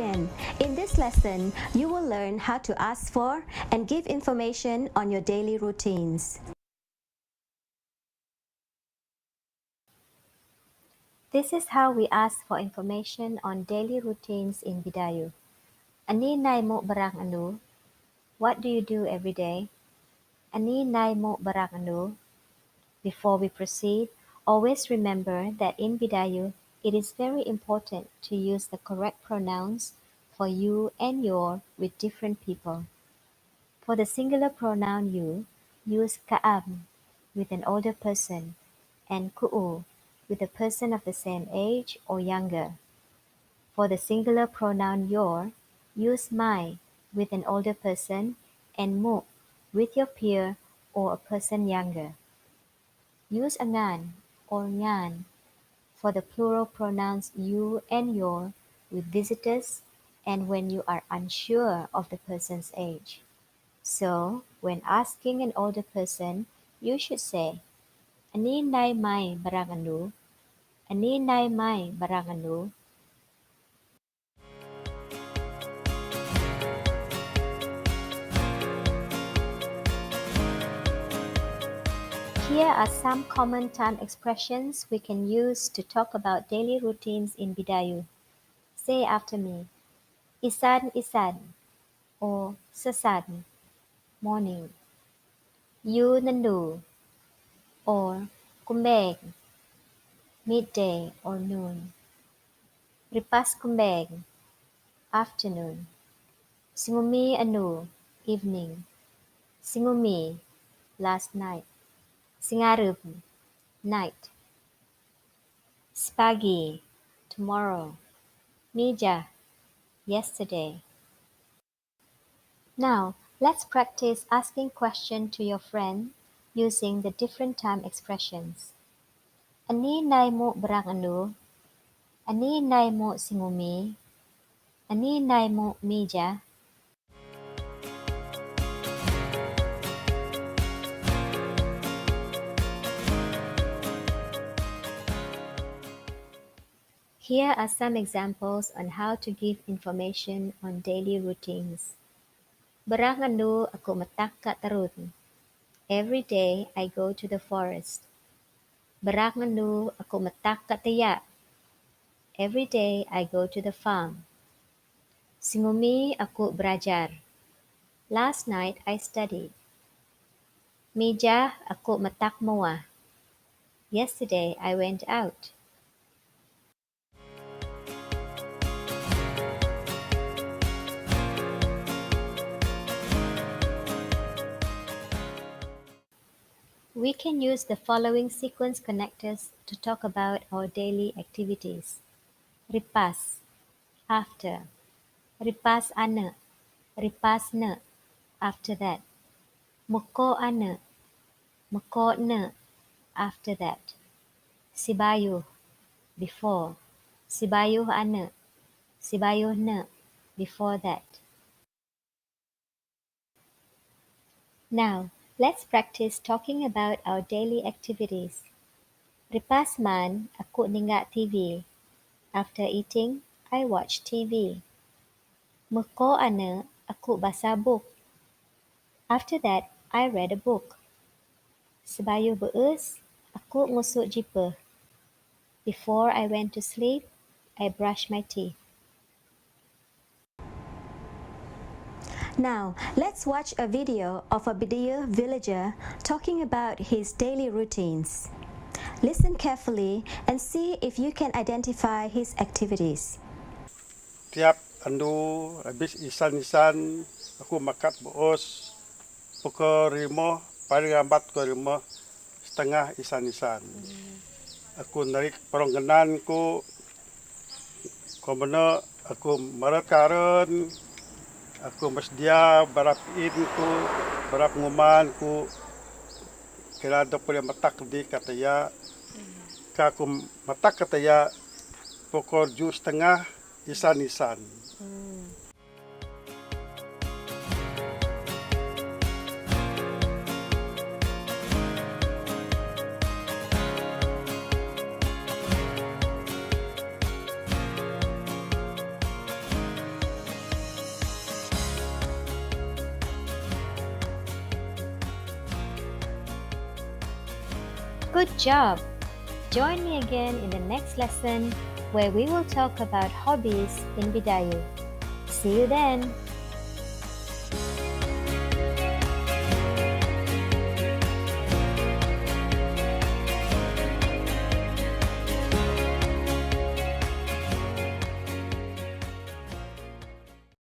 again. In this lesson, you will learn how to ask for and give information on your daily routines. This is how we ask for information on daily routines in Bidayuh. Ani nai mo barang anu? What do you do every day? Ani nai mo barang anu? Before we proceed, always remember that in Bidayuh, it is very important to use the correct pronouns for you and your with different people. For the singular pronoun you, use ka'am with an older person and ku'u with a person of the same age or younger. For the singular pronoun your, use my with an older person and mu with your peer or a person younger. Use angan or ngan for the plural pronouns you and your with visitors and when you are unsure of the person's age. So, when asking an older person, you should say, Ani nai mai barang anu? Ani nai mai barang anu? Here are some common time expressions we can use to talk about daily routines in Bidayuh. Say after me, Isan isan or sasan, morning. You nandu or kumbeg, midday or noon. Ripas kumbeg, afternoon. Singumi anu, evening. Singumi, last night. Singarub, night. Spagi, tomorrow. Mija, yesterday. Now, let's practice asking questions to your friend using the different time expressions. Ani nai mo barang anu? Ani nai mo singumi? Ani nai mo mija? Here are some examples on how to give information on daily routines. Barang anu aku matak ka tarun. Every day I go to the forest. Barang anu aku matak ka tiya. Every day I go to the farm. Singumi aku belajar. Last night I studied. Mija aku matak moa. Yesterday I went out. We can use the following sequence connectors to talk about our daily activities. Ripas, after. Ripas ana, ripas na, after that. Moko ana, moko na, after that. Sibayuh, before. Sibayuh ana, sibayuh na, before that. Now, let's practice talking about our daily activities. Ripas man, aku ningat TV. After eating, I watch TV. Meko ana, aku baca book. After that, I read a book. Sebayuh beus, aku ngusuk jipah. Before I went to sleep, I brushed my teeth. Now, let's watch a video of a Bidayuh villager talking about his daily routines. Listen carefully and see if you can identify his activities. Tiap anu habis isan-isan aku makat boos pukul 5 paling lambat pukul 5 setengah isan-isan. Aku narik peronggenan ku komena aku merekaren aku mesdia barapiin ku barap nguman ku kira ada boleh matak di kataya aku matak kataya pukul 7:30 isan-isan. Good job! Join me again in the next lesson where we will talk about hobbies in Bidayuh. See you then!